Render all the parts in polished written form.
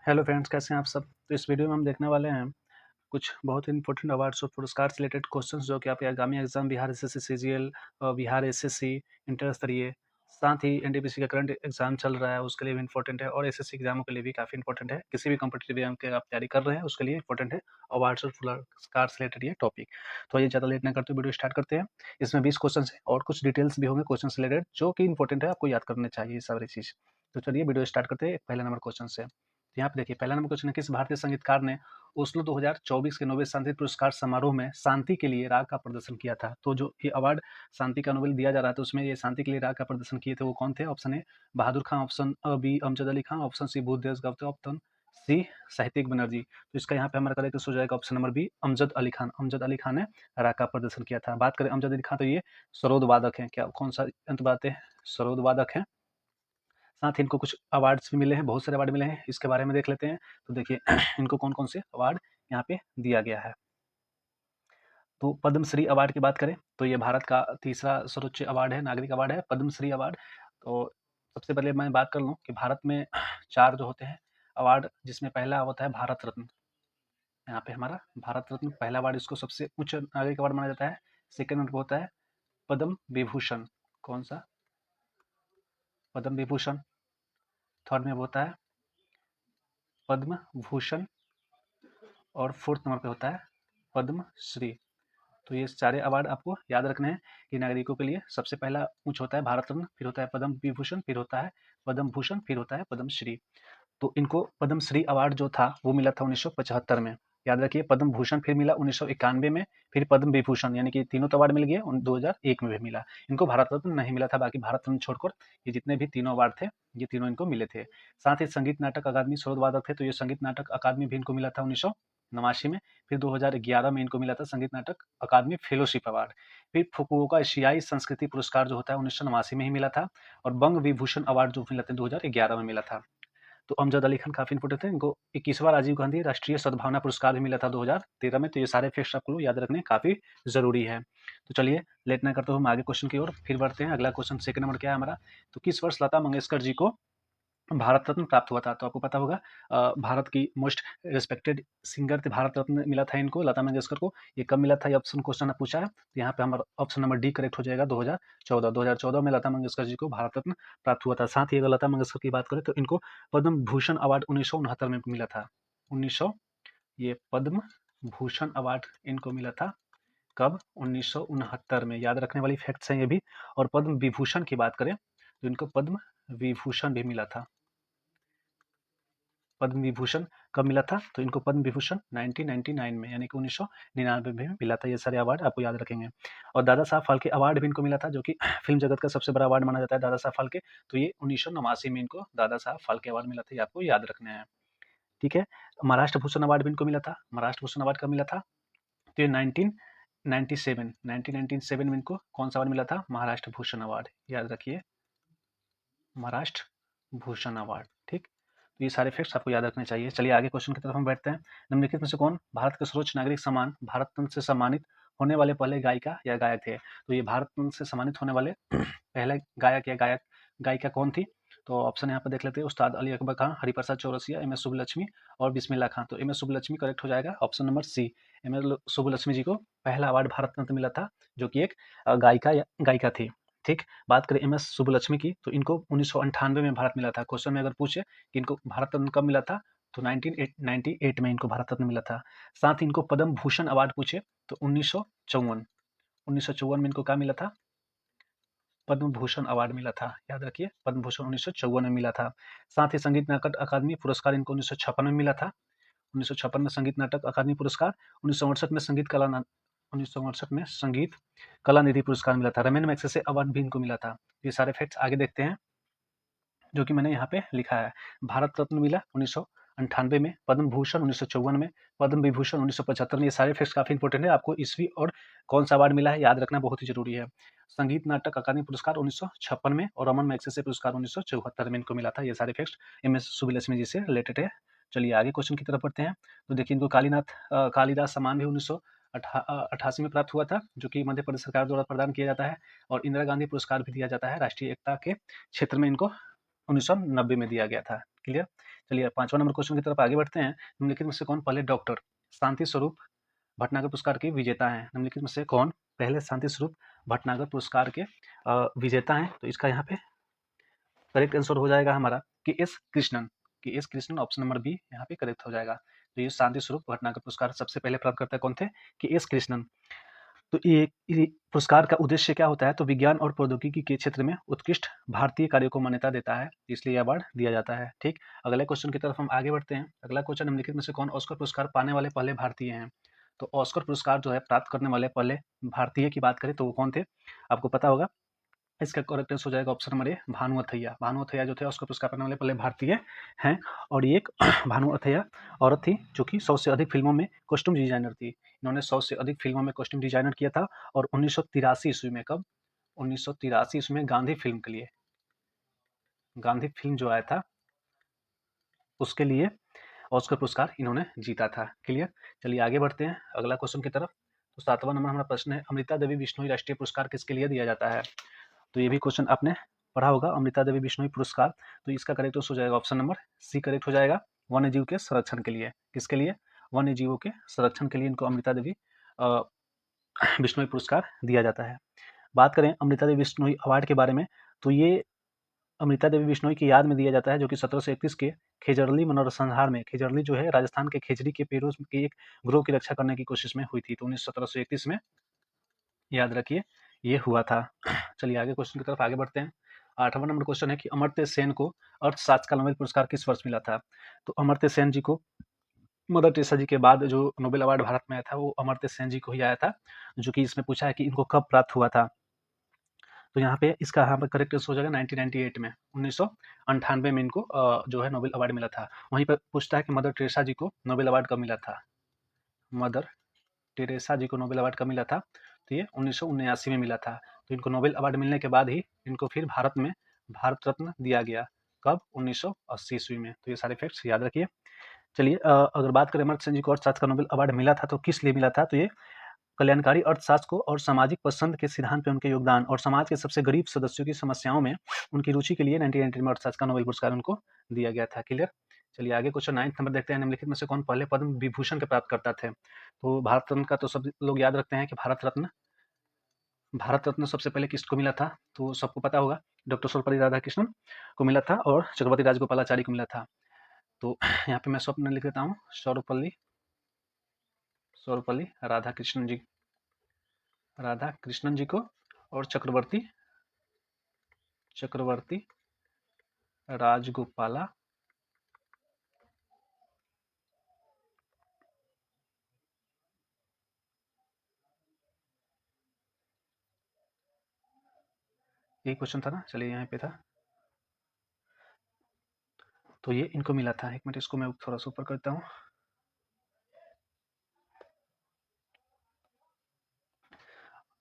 Hello friends, कैसे हैं आप सब। तो इस वीडियो में हम देखने वाले हैं कुछ बहुत ही इंपॉर्टेंट अवार्ड्स और पुरस्कार से रिलेटेड क्वेश्चंस जो कि आपके आगामी exam Bihar SSC CGL Bihar SSC inter स्तरीय, साथ ही एनटीपीसी का करंट एग्जाम चल रहा है उसके लिए भी इंपॉर्टेंट है और एसएससी एग्जामों के लिए भी काफ़ी इंपॉर्टेंट है। किसी भी कॉम्पिटिटिव एग्जाम के आप तैयारी कर रहे हैं उसके लिए इंपॉर्टेंट है अवार्ड्स और पुरस्कार से रिलेटेड ये टॉपिक। तो ये ज़्यादा लेट ना करते वीडियो स्टार्ट करते हैं। इसमें 20 क्वेश्चन है और कुछ डिटेल्स भी होंगे क्वेश्चन से रिलेटेड जो कि इंपॉर्टेंट है, आपको याद करने चाहिए सारी चीज़। तो चलिए वीडियो स्टार्ट करते हैं पहले नंबर क्वेश्चन से। यहाँ पे देखिए पहला नंबर क्वेश्चन है, किस भारतीय संगीतकार ने ओस्लो 2024 के नोबेल शांति पुरस्कार समारोह में शांति के लिए राग का प्रदर्शन किया था। तो जो ये अवार्ड शांति का नोबेल दिया जा रहा था उसमें ये शांति के लिए राग का प्रदर्शन किए थे वो कौन थे? Option A Bahadur Khan, option B Amjad Ali Khan, option C Buddhadev Gautam, option C साहित्यिक बनर्जी। तो इसका यहाँ पे हमारा करेक्ट हो जाएगा option number B Amjad Ali Khan. Amjad Ali Khan ने राग का प्रदर्शन किया था। बात करें अमजद अली खान तो ये सरोद वादक है। क्या कौन सा यंत्र बजाते हैं? सरोद वादक है। साथ ही इनको कुछ अवार्ड्स भी मिले हैं, बहुत सारे अवार्ड मिले हैं, इसके बारे में देख लेते हैं। तो देखिए इनको कौन-कौन से अवार्ड यहाँ पे दिया गया है। तो पद्मश्री अवार्ड की बात करें तो ये भारत का तीसरा सर्वोच्च अवार्ड है, नागरिक अवार्ड है पद्मश्री अवार्ड। तो सबसे पहले मैं बात कर लूँ कि भारत में 4 जो होते हैं अवार्ड, जिसमें पहला होता है भारत रत्न। यहाँ पे हमारा भारत रत्न पहला अवार्ड, इसको सबसे उच्च नागरिक अवार्ड माना जाता है। सेकंड नंबर पे होता है पद्म विभूषण। कौन सा? पद्म विभूषण। थर्ड में होता है पद्म भूषण और फोर्थ नंबर पे होता है पद्मश्री। तो ये सारे अवार्ड आपको याद रखने हैं कि नागरिकों के लिए सबसे पहला ऊंच होता है भारत रत्न, फिर होता है पद्म विभूषण, फिर होता है पद्म भूषण, फिर होता है पद्मश्री। तो इनको पद्मश्री अवार्ड जो था वो मिला था 1975 में। याद रखिए पद्म भूषण फिर मिला 1991 में, फिर पद्म विभूषण, यानी कि तीनों तो अवार्ड मिल गए। 2001 में भी मिला। इनको भारत रत्न नहीं मिला था, बाकी भारत रत्न छोड़कर ये जितने भी तीनों अवार्ड थे ये तीनों इनको मिले थे। साथ ही संगीत नाटक अकादमी सरोदवादक थे, तो ये संगीत नाटक अकादमी भी इनको मिला था 1989 में। फिर 2011 में इनको मिला था संगीत नाटक अकादमी फेलोशिप अवार्ड। फिर फुकुओका एशियाई संस्कृति पुरस्कार जो होता है 1989 में ही मिला था। और बंग विभूषण अवार्ड जो मिला था 2011 में मिला था। तो अमजद अली खान काफ़ी इंपॉर्टेंट थे। इनको 21वां राजीव गांधी राष्ट्रीय सद्भावना पुरस्कार भी मिला था 2013 में। तो ये सारे फैक्ट्स आपको याद रखने काफ़ी ज़रूरी है। तो चलिए लेट ना करते हुए हम आगे क्वेश्चन की ओर फिर बढ़ते हैं। अगला क्वेश्चन सेकंड नंबर क्या है हमारा? तो किस वर्ष लता मंगेशकर जी को भारत रत्न प्राप्त हुआ था? तो आपको पता होगा भारत की मोस्ट रिस्पेक्टेड सिंगर थे, भारत रत्न मिला था इनको, लता मंगेशकर को। ये कब मिला था? ये ऑप्शन क्वेश्चन पूछा है। तो यहाँ पे हमारा ऑप्शन नंबर डी करेक्ट हो जाएगा। 2014 में लता मंगेशकर जी को भारत रत्न प्राप्त हुआ था। साथ ही अगर लता मंगेशकर की बात करें तो इनको पद्म भूषण अवार्ड 1969 में मिला था। 1900 ये पद्म भूषण अवार्ड इनको मिला था कब? 1969 में। याद रखने वाली फैक्ट्स हैं ये भी। और पद्म विभूषण की बात करें तो इनको पद्म विभूषण भी मिला था। पद्म विभूषण कब मिला था? तो इनको पद्म विभूषण 1999 में, यानी कि 1999 में मिला था। ये सारे अवार्ड आपको याद रखेंगे। और दादा साहब फाल्के अवार्ड भी इनको मिला था, जो कि फिल्म जगत का सबसे बड़ा अवार्ड माना जाता है दादा साहब फाल्के। तो ये 1989 में इनको दादा साहब फाल्के अवार्ड मिला था, ये आपको याद रखना है। ठीक है। महाराष्ट्र भूषण अवार्ड भी इनको मिला था। महाराष्ट्र भूषण अवार्ड कब मिला था? तो ये 1997 में इनको कौन सा अवार्ड मिला था? महाराष्ट्र भूषण अवार्ड, याद रखिए, महाराष्ट्र भूषण अवार्ड। ठीक। तो ये सारे फैक्ट्स आपको याद रखने चाहिए। चलिए आगे क्वेश्चन की तरफ हम बढ़ते हैं। निम्नलिखित में से कौन भारत के सर्वोच्च नागरिक सम्मान भारत रत्न से सम्मानित होने वाले पहले गायिका या गायक थे? तो ये भारत रत्न से सम्मानित होने वाले पहले गायक या गायिका कौन थी? तो ऑप्शन यहाँ पर देख लेते हैं। उस्ताद अली अकबर खान, हरिप्रसाद चौरसिया, एम एस सुब्बलक्ष्मी और बिस्मिल्लाह खान। तो एम एस सुब्बलक्ष्मी करेक्ट हो जाएगा, option number C. M S Subbulakshmi ji को पहला अवार्ड भारत रत्न मिला था, जो कि एक गायिका या गायिका थी। ठीक। बात करें एम एस सुब्बलक्ष्मी की तो इनको 1998 में भारत मिला था। क्वेश्चन में अगर पूछे कि इनको भारत रत्न कब मिला था तो 1998 में इनको भारत रत्न मिला था। साथ ही इनको पद्म भूषण अवार्ड पूछे तो 1954 में इनको क्या मिला था? पद्म भूषण अवार्ड मिला था। याद रखिए पद्म भूषण 1954 में मिला था। साथ ही संगीत नाटक अकादमी पुरस्कार इनको 1956 में मिला था। 1956 में संगीत नाटक अकादमी पुरस्कार। 1968 में संगीत कला निधि पुरस्कार मिला था। रमेन मैग्सेसे अवार्ड भी इनको मिला था। ये सारे फैक्ट्स आगे देखते हैं जो कि मैंने यहाँ पे लिखा है। भारत रत्न मिला 1998 में, पद्म भूषण 1954 में, पद्म विभूषण 1975 में। ये सारे फैक्ट्स काफी इंपॉर्टेंट है। आपको ईस्वी और कौन सा अवार्ड मिला है याद रखना बहुत ही जरूरी है। संगीत नाटक अकादमी पुरस्कार 1956 में और रमन मैग्सेसे पुरस्कार 1974 में इनको मिला था। ये सारे फैक्ट्स एम एस सुब्बलक्ष्मी जी से रिलेटेड है। चलिए आगे क्वेश्चन की तरफ बढ़ते हैं। तो देखिए इनको कालीदास सम्मान भी 1988 में प्राप्त हुआ था, जो कि मध्य प्रदेश सरकार द्वारा प्रदान किया जाता है। और इंदिरा गांधी पुरस्कार भी दिया जाता है राष्ट्रीय एकता के क्षेत्र में, इनको 1990 में दिया गया था। क्लियर। चलिए 5वां नंबर क्वेश्चन की तरफ आगे बढ़ते हैं। निम्नलिखित में से कौन पहले डॉक्टर शांति स्वरूप भटनागर पुरस्कार के विजेता हैं? निम्नलिखित में से कौन पहले शांति स्वरूप भटनागर पुरस्कार के विजेता हैं? तो इसका यहाँ पे करेक्ट आंसर हो जाएगा हमारा कि S Krishnan, K S Krishnan, option number B यहाँ पे करेक्ट हो जाएगा। तो ये शांति स्वरूप भटनागर पुरस्कार सबसे पहले प्राप्तकर्ता कौन थे? कि एस कृष्णन। तो ये पुरस्कार का उद्देश्य क्या होता है? तो विज्ञान और प्रौद्योगिकी के क्षेत्र में उत्कृष्ट भारतीय कार्यों को मान्यता देता है, इसलिए यह अवार्ड दिया जाता है। ठीक, अगले क्वेश्चन की तरफ हम आगे बढ़ते हैं। अगला क्वेश्चन, निम्नलिखित में से कौन ऑस्कर पुरस्कार पाने वाले पहले भारतीय हैं? तो ऑस्कर पुरस्कार जो है प्राप्त करने वाले पहले भारतीय की बात करें तो वो कौन थे? आपको पता होगा, इसका करेक्ट आंसर हो जाएगा option number A, Bhanu Athaiya. Bhanu Athaiya जो थे ऑस्कर पुरस्कार पाने वाले पहले भारतीय हैं, और ये एक भानु अथैया औरत थी जो कि 100 से अधिक फिल्मों में कॉस्ट्यूम डिजाइनर थी। इन्होंने 100 से अधिक फिल्मों में कॉस्ट्यूम डिजाइनर किया था, और 1983 ईस्वी में, कब? 1983 ईस्वी में गांधी फिल्म के लिए, गांधी फिल्म जो आया था उसके लिए ऑस्कर पुरस्कार इन्होंने जीता था। क्लियर। चलिए आगे बढ़ते हैं अगला क्वेश्चन की तरफ। तो 7वां नंबर हमारा प्रश्न है, अमृता देवी बिश्नोई राष्ट्रीय पुरस्कार किसके लिए दिया जाता है? तो ये भी क्वेश्चन आपने पढ़ा होगा, अमृता देवी बिश्नोई पुरस्कार। तो इसका करेक्ट हो जाएगा ऑप्शन नंबर सी करेक्ट हो जाएगा, वन्य जीव के संरक्षण के लिए। किसके लिए? वन्य जीवों के संरक्षण के लिए इनको अमृता देवी बिश्नोई पुरस्कार दिया जाता है। बात करें अमृता देवी बिश्नोई अवार्ड के बारे में, तो ये अमृता देवी बिश्नोई की याद में दिया जाता है, जो कि 1731 के खेजरली मनोरसंहार में, खेजरली जो है राजस्थान के खेजरी के पेड़ों के एक ग्रोह की रक्षा करने की कोशिश में हुई थी। तो 1731 में, याद रखिए, ये हुआ था। चलिए आगे क्वेश्चन की तरफ आगे बढ़ते हैं। 8वां नंबर क्वेश्चन है कि अमर्त्य सेन को अर्थशास्त्र का नोबेल पुरस्कार किस वर्ष मिला था? तो अमर्त्य सेन जी को मदर टेरेसा जी के बाद जो नोबेल अवार्ड भारत में आया था वो अमर्त्य सेन जी को ही आया था, जो कि इसमें पूछा है कि इनको कब प्राप्त हुआ था। तो यहाँ पे इसका यहाँ पर करेक्ट आंसर हो जाएगा 1998 में, 1998 में इनको जो है नोबेल अवार्ड मिला था। वहीं पर पूछता है कि मदर टेरेसा जी को नोबेल अवार्ड कब मिला था? मदर टेरेसा जी को नोबेल अवार्ड कब मिला था? तो ये 1979 में मिला था। तो इनको नोबेल अवार्ड मिलने के बाद ही इनको फिर भारत में भारत रत्न दिया गया। कब? 1980 ईस्वी में। तो ये सारे फैक्ट्स याद रखिए। चलिए अगर बात करें अमर्त्य सेन जी को अर्थशास्त्र का नोबेल अवार्ड मिला था तो किस लिए मिला था? तो ये कल्याणकारी अर्थशास्त्र को और सामाजिक पसंद के सिद्धांत पे उनके योगदान और समाज के सबसे गरीब सदस्यों की समस्याओं में उनकी रुचि के लिए 1990 में अर्थशास्त्र का नोबेल पुरस्कार उनको दिया गया था। क्लियर। चलिए आगे क्वेश्चन 9 नंबर देखते हैं, निम्नलिखित में से कौन पहले पद्म विभूषण के प्राप्तकर्ता थे? तो भारत रत्न का तो सब लोग याद रखते हैं कि भारत रत्न सबसे पहले किसको मिला था? तो सबको पता होगा, डॉक्टर सर्वपल्ली राधाकृष्णन को मिला था और चक्रवर्ती राजगोपालाचारी को मिला था। तो यहाँ पे मैं स्वप्न लिख देता हूँ, सर्वपल्ली राधाकृष्णन जी को और चक्रवर्ती राजगोपाला यही क्वेश्चन था ना। चलिए यहाँ पे था, तो ये इनको मिला था। एक मिनट, इसको मैं थोड़ा सा ऊपर करता हूँ।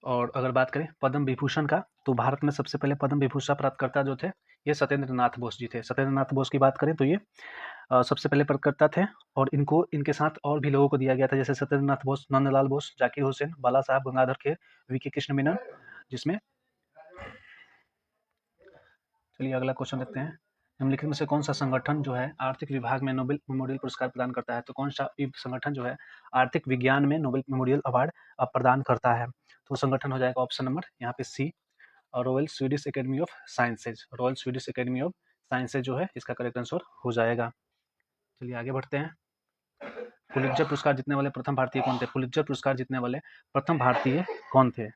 और अगर बात करें पद्म विभूषण का, तो भारत में सबसे पहले पद्म विभूषण प्राप्तकर्ता जो थे ये सत्येंद्र नाथ बोस जी थे। सत्येंद्र नाथ बोस की बात करें तो ये सबसे पहले प्राप्तकर्ता थे, और इनको इनके साथ और भी लोगों को दिया गया था, जैसे सत्येंद्र नाथ बोस, नंदलाल बोस, जाकिर हुसैन, बाला साहब गंगाधर खेर, वीके कृष्ण मेनन, जिसमें। चलिए अगला क्वेश्चन देखते हैं, निम्नलिखित में से कौन सा संगठन जो है आर्थिक विभाग में नोबेल मेमोरियल पुरस्कार प्रदान करता है? तो कौन सा संगठन जो है आर्थिक विज्ञान में नोबेल मेमोरियल अवार्ड प्रदान करता है? तो संगठन हो जाएगा ऑप्शन नंबर यहाँ पे C, royal Swedish academy of sciences. Royal Swedish academy of sciences जो है इसका करेक्ट आंसर हो जाएगा। चलिए आगे बढ़ते हैं। पुलित्जर पुरस्कार जीतने वाले प्रथम भारतीय कौन थे? पुलित्जर पुरस्कार जीतने वाले प्रथम भारतीय कौन थे?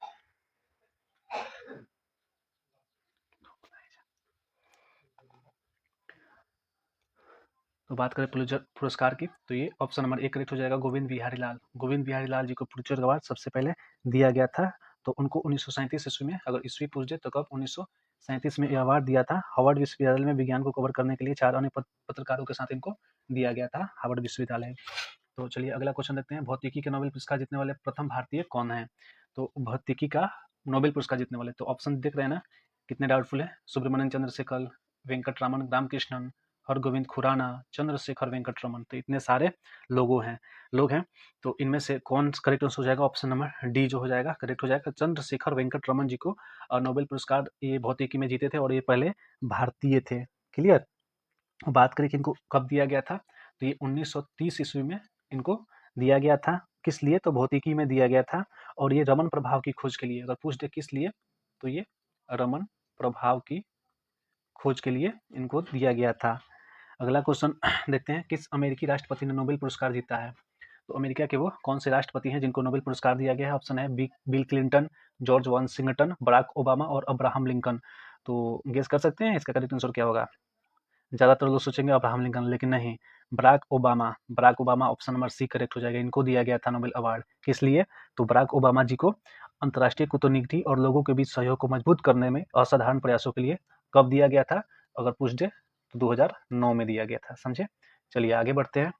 तो बात करें पुलित्जर पुरस्कार की, तो ये ऑप्शन नंबर 1 करेक्ट हो जाएगा, गोविंद बिहारी लाल। गोविंद बिहारी लाल जी को पुलित्जर अवार्ड सबसे पहले दिया गया था। तो उनको 1937 ईस्वी में, अगर ईस्वी पूछ दे तो कब, 1937 में ये अवार्ड दिया था। हार्वर्ड विश्वविद्यालय में विज्ञान को कवर करने के लिए 4 अन्य पत्रकारों के साथ इनको दिया गया था, हार्वर्ड विश्वविद्यालय। तो चलिए अगला क्वेश्चन देखते हैं, भौतिकी के नोबेल पुरस्कार जीतने वाले प्रथम भारतीय कौन है? तो भौतिकी का नोबेल पुरस्कार जीतने वाले, तो ऑप्शन देख रहे हैं ना कितने डाउटफुल है। सुब्रमण्यम चंद्रशेखर, वेंकटरामन रामकृष्णन, हरगोविंद खुराना, चंद्रशेखर वेंकटरमन, तो इतने सारे लोग हैं। तो इनमें से कौन करेक्ट आंसर हो जाएगा? ऑप्शन नंबर डी जो हो जाएगा करेक्ट हो जाएगा। चंद्रशेखर वेंकटरमन जी को नोबेल पुरस्कार ये भौतिकी में जीते थे, और ये पहले भारतीय थे। क्लियर। बात करें कि इनको कब दिया गया था, तो ये 1930 ईस्वी में इनको दिया गया था। किस लिए? तो भौतिकी में दिया गया था, और ये रमन प्रभाव की खोज के लिए। अगर पूछ दे किस लिए, तो ये रमन प्रभाव की खोज के लिए इनको दिया गया था। अगला क्वेश्चन देखते हैं, किस अमेरिकी राष्ट्रपति ने नोबेल पुरस्कार जीता है? तो अमेरिका के वो कौन से राष्ट्रपति हैं जिनको नोबेल पुरस्कार दिया गया है? ऑप्शन है Bill Clinton, George Washington, Barack Obama और अब्राहम लिंकन। तो गेस कर सकते हैं इसका करेक्ट आंसर क्या होगा? ज़्यादातर लोग सोचेंगे अब्राहम लिंकन, लेकिन नहीं, Barack Obama option number C correct हो जाएगा। इनको दिया गया था नोबेल अवार्ड। किस लिए? तो बराक ओबामा जी को अंतर्राष्ट्रीय कूटनीति और लोगों के बीच सहयोग को मजबूत करने में असाधारण प्रयासों के लिए कब दिया गया था? अगर पूछ दे तो 2009 में दिया गया था। समझे? चलिए आगे बढ़ते हैं।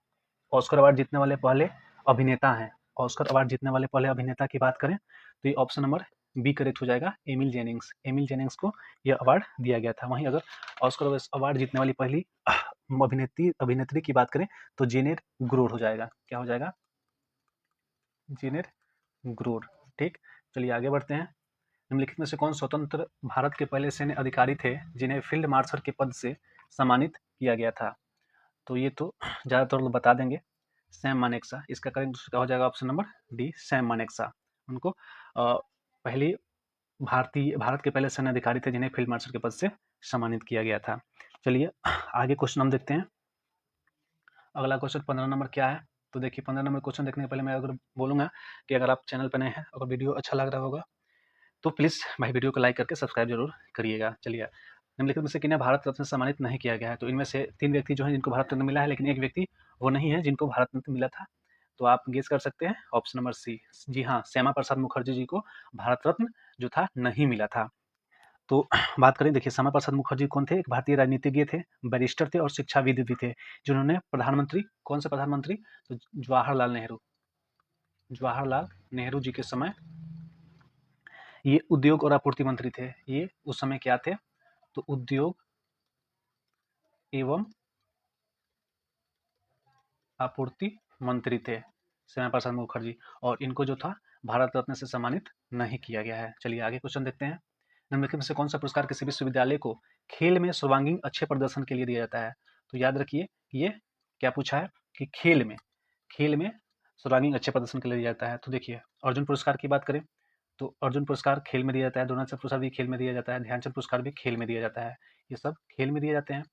ऑस्कर अवार्ड जीतने वाले पहले अभिनेता हैं। ऑस्कर अवार्ड जीतने वाले पहले अभिनेता की बात करें तो ये ऑप्शन नंबर बी करेक्ट हो जाएगा, एमिल जेनिंग्स। एमिल जेनिंग्स को यह अवार्ड दिया गया था। वहीं अगर ऑस्कर अवार्ड जीतने वाली पहली अभिनेत्री की बात करें तो जेनेट ग्रोर हो जाएगा। क्या हो जाएगा? जेनेट ग्रोर। ठीक, चलिए आगे बढ़ते हैं। निम्नलिखित में से कौन स्वतंत्र भारत के पहले सैन्य अधिकारी थे जिन्हें फील्ड मार्शल के पद से सम्मानित किया गया था? तो ये तो ज़्यादातर लोग बता देंगे, सैम मानेकशॉ। इसका करेक्ट हो जाएगा option number D, Sam Manekshaw. उनको पहली भारत के पहले सैन्य अधिकारी थे जिन्हें फील्ड मार्शल के पद से सम्मानित किया गया था। चलिए आगे क्वेश्चन हम देखते हैं। अगला क्वेश्चन 15 नंबर क्या है? तो देखिए 15 नंबर क्वेश्चन देखने के पहले मैं अगर बोलूँगा कि अगर आप चैनल पर नए हैं, अगर वीडियो अच्छा लग रहा होगा तो प्लीज़ भाई वीडियो को लाइक करके सब्सक्राइब जरूर करिएगा। चलिए, निम्नलिखित में से किन्हें भारत रत्न से सम्मानित नहीं किया गया है? तो इनमें से 3 व्यक्ति जो हैं जिनको भारत रत्न मिला है, लेकिन एक व्यक्ति वो नहीं है जिनको भारत रत्न मिला था। तो आप गेस कर सकते हैं ऑप्शन नंबर सी। जी हाँ, श्यामा प्रसाद मुखर्जी जी को भारत रत्न जो था नहीं मिला था। तो बात करें, देखिए श्यामा प्रसाद मुखर्जी कौन थे? एक भारतीय राजनीतिज्ञ थे, बैरिस्टर थे और शिक्षाविद भी थे, जिन्होंने प्रधानमंत्री, कौन से प्रधानमंत्री? तो जवाहरलाल नेहरू जी के समय ये उद्योग और आपूर्ति मंत्री थे। ये उस समय क्या थे? तो उद्योग एवं आपूर्ति मंत्री थे श्यामा प्रसाद मुखर्जी, और इनको जो था भारत रत्न से सम्मानित नहीं किया गया है। चलिए आगे क्वेश्चन देखते हैं। निम्नलिखित में से कौन सा पुरस्कार किसी विश्वविद्यालय को खेल में सर्वांगीण अच्छे प्रदर्शन के लिए दिया जाता है? तो याद रखिए ये क्या पूछा है कि खेल में सर्वांगीण अच्छे प्रदर्शन के लिए दिया जाता है। तो देखिए अर्जुन पुरस्कार की बात करें तो अर्जुन पुरस्कार खेल में दिया जाता है, द्रोणाचार्य पुरस्कार भी खेल में दिया जाता है, ध्यानचंद पुरस्कार भी खेल में दिया जाता है। ये सब खेल में दिए जाते हैं,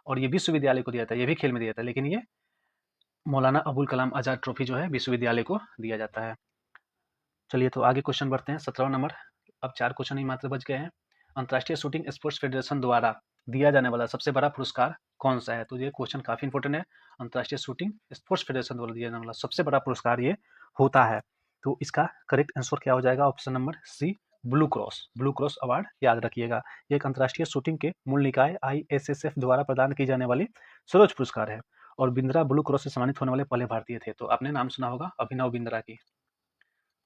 और ये विश्वविद्यालय को दिया जाता है, ये भी खेल में दिया जाता है, लेकिन ये मौलाना अबुल कलाम आज़ाद ट्रॉफी जो है विश्वविद्यालय को दिया जाता है। चलिए तो आगे क्वेश्चन बढ़ते हैं। 17वां नंबर, अब 4 क्वेश्चन ही मात्र बच गए हैं। अंतर्राष्ट्रीय शूटिंग स्पोर्ट्स फेडरेशन द्वारा दिया जाने वाला सबसे बड़ा पुरस्कार कौन सा है? तो ये क्वेश्चन काफी इंपॉर्टेंट है। अंतर्राष्ट्रीय शूटिंग स्पोर्ट्स फेडरेशन द्वारा दिया जाने वाला सबसे बड़ा पुरस्कार ये होता है। तो इसका करेक्ट आंसर क्या हो जाएगा? Option number C, blue cross award याद रखिएगा। ये एक अंतर्राष्ट्रीय शूटिंग के मूल निकाय ISSF द्वारा प्रदान की जाने वाली सर्वोच्च पुरस्कार है, और बिंद्रा ब्लू क्रॉस से सम्मानित होने वाले पहले भारतीय थे। तो आपने नाम सुना होगा अभिनव बिंद्रा की,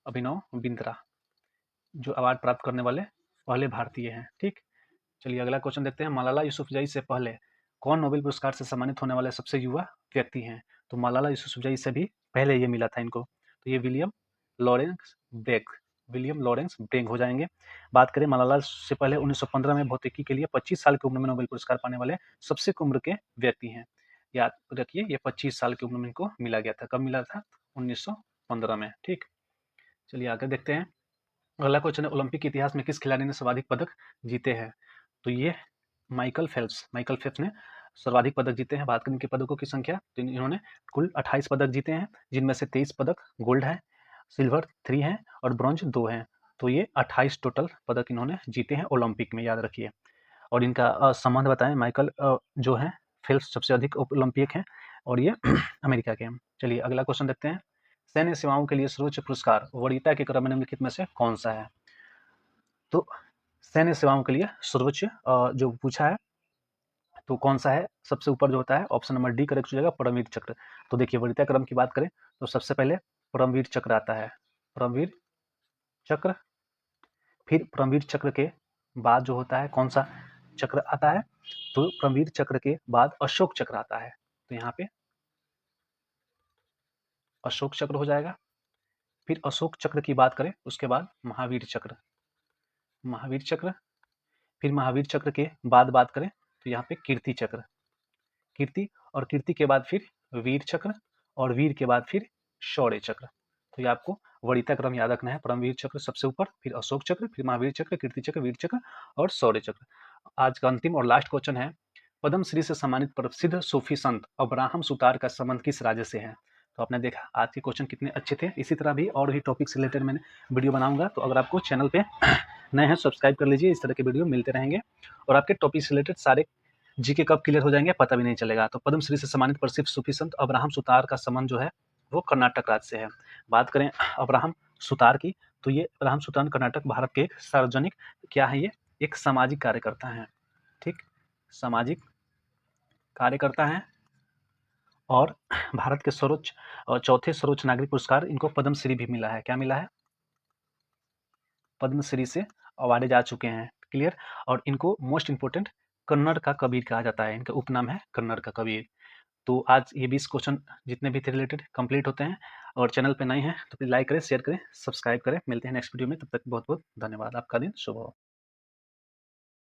अभिनव बिंद्रा जो अवार्ड प्राप्त करने वाले पहले भारतीय हैं। ठीक, चलिए अगला क्वेश्चन देखते हैं। मलाला यूसुफजई से पहले कौन नोबेल पुरस्कार से सम्मानित होने वाले सबसे युवा व्यक्ति हैं? तो मलाला यूसुफजई से भी पहले ये मिला था इनको, तो ये विलियम लॉरेंस ब्रेग हो जाएंगे। बात करें मलाला से पहले 1915 में भौतिकी के लिए 25 साल की उम्र में नोबेल पुरस्कार पाने वाले सबसे कम उम्र के व्यक्ति हैं। याद रखिए ये 25 साल की उम्र में इनको मिला गया था। कब मिला था? 1915 में। ठीक, चलिए आगे देखते हैं। अगला क्वेश्चन है, ओलंपिक इतिहास में किस खिलाड़ी ने सर्वाधिक पदक जीते हैं? तो ये माइकल फेल्प्स ने सर्वाधिक पदक जीते हैं। बात करें इनके पदकों की संख्या तो इन्होंने कुल 28 पदक जीते हैं, जिनमें से 23 पदक गोल्ड है, सिल्वर 3 हैं और ब्रॉन्ज 2 हैं। तो ये 28 टोटल पदक इन्होंने जीते हैं ओलंपिक में, याद रखिए। और इनका संबंध बताएं, माइकल जो है फेल्प्स सबसे अधिक ओलंपिक हैं और ये अमेरिका के हैं। चलिए अगला क्वेश्चन देखते हैं। सैन्य सेवाओं के लिए सर्वोच्च पुरस्कार वरीयता के क्रम में निम्नलिखित में से कौन सा है? तो सैन्य सेवाओं के लिए सर्वोच्च जो पूछा है तो कौन सा है? सबसे ऊपर जो होता है ऑप्शन नंबर डी करेक्ट हो जाएगा, परमवीर चक्र। तो देखिए वरीयता क्रम की बात करें तो सबसे पहले परमवीर चक्र आता है, परमवीर चक्र। फिर परमवीर चक्र के बाद जो होता है कौन सा चक्र आता है? तो परमवीर चक्र के बाद अशोक चक्र आता है। तो यहाँ पे अशोक चक्र हो जाएगा। फिर अशोक चक्र की बात करें उसके बाद महावीर चक्र, फिर महावीर चक्र के बाद बात करें तो यहाँ पे कीर्ति चक्र, कीर्ति, और कीर्ति के बाद फिर वीर चक्र, और वीर के बाद फिर शौर्य चक्र। तो ये आपको वरीयता क्रम याद रखना है। परमवीर चक्र सबसे ऊपर, फिर अशोक चक्र, फिर महावीर चक्र, कीर्ति चक्र, वीर चक्र और शौर्य चक्र। आज का अंतिम और लास्ट क्वेश्चन है, पद्मश्री से सम्मानित प्रसिद्ध सूफी संत अब्राहम सुतार का संबंध किस राज्य से है? तो आपने देखा आज के क्वेश्चन कितने अच्छे थे। इसी तरह भी और भी टॉपिक से रिलेटेड मैंने वीडियो बनाऊंगा, तो अगर आपको चैनल पे नए हैं सब्सक्राइब कर लीजिए। इस तरह के वीडियो मिलते रहेंगे और आपके टॉपिक से रिलेटेड सारे जीके कब क्लियर हो जाएंगे पता भी नहीं चलेगा। तो पद्मश्री से सम्मानित प्रसिद्ध सूफी संत अब्राहम सुतार का संबंध जो है वो कर्नाटक राज्य से है। बात करें अब्राहम सुतार की, तो ये अब्राहम सुतार कर्नाटक भारत के एक सार्वजनिक क्या है, ये एक सामाजिक कार्यकर्ता है। ठीक, सामाजिक कार्यकर्ता है और भारत के सर्वोच्च और चौथे सर्वोच्च नागरिक पुरस्कार इनको पद्मश्री भी मिला है। क्या मिला है? पद्मश्री से अवार्डे जा चुके हैं। क्लियर। और इनको मोस्ट इंपोर्टेंट कन्नड़ का कबीर कहा जाता है। इनका उपनाम है कन्नड़ का कबीर। तो आज ये 20 क्वेश्चन जितने भी थे रिलेटेड कंप्लीट होते हैं। और चैनल पे नए हैं तो प्लीज लाइक करें, शेयर करें, सब्सक्राइब करें। मिलते हैं नेक्स्ट वीडियो में, तब तक बहुत बहुत धन्यवाद। आपका दिन शुभ हो।